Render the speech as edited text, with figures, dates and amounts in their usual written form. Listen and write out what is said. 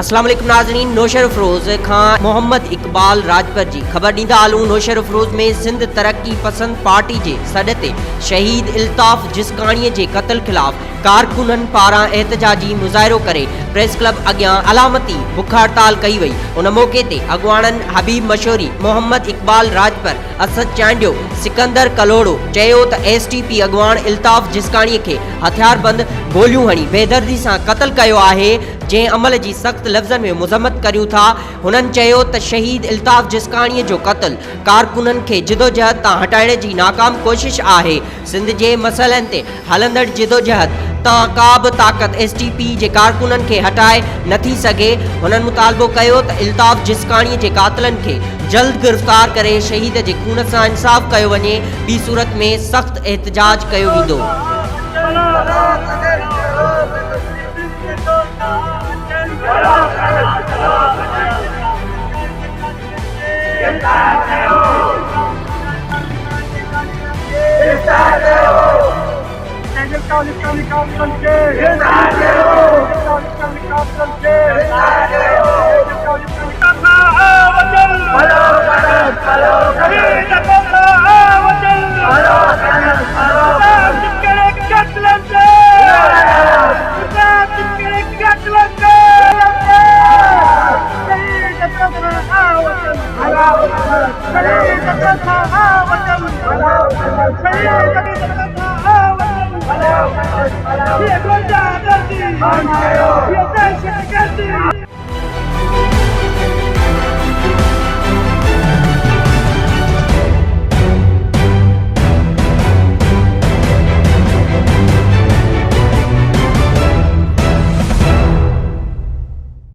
अस्सलाम वालेकुम नाज़रीन, नौशर अफरोज़ खां मोहम्मद इकबाल राजपर जी ख़बर ॾींदा आलूं। नौशर अफरोज़ में सिंध तरक्की पसंद पार्टी जे सॾ ते शहीद इल्ताफ़ जिसकाणीअ जे क़त्ल ख़िलाफ़ कारकुननि पारां एहतजाजी मुज़ाहिरो करे प्रेस क्लब अॻियां अलामती बुख हड़ताल कई वई। उन मौक़े ते अॻुवाणनि हबीब मशहूरी, मोहम्मद इकबाल राजपर, असद चांडियो, सिकंदर कलोड़ो चयो त SDP अॻुवाण इल्ताफ़ जिसकाणीअ खे हथियारबंद गोलियूं हणी बेदर्दी सां क़त्ल कयो आहे, जंहिं अमल जी सख़्त लफ़्ज़नि में मुज़म्मत करियूं था। हुननि चयो त शहीद इल्ताफ़ जिसकाणीअ जो क़त्ल कारकुननि खे जिदोजहद तां हटाइण जी नाकाम कोशिश आहे। सिंध जे मसइलनि ते हलंदड़ जिदोजहद तां का बि ताक़त SDP जे कारकुननि खे हटाए नथी सघे। हुननि मुतालबो कयो त इल्ताफ़ जिसकाणीअ जे क़ातिलनि खे जल्द गिरफ़्तार करे शहीद जे खून सां इंसाफ़ कयो वञे, ॿी सूरत में सख़्त एहतजाज कयो वेंदो। ये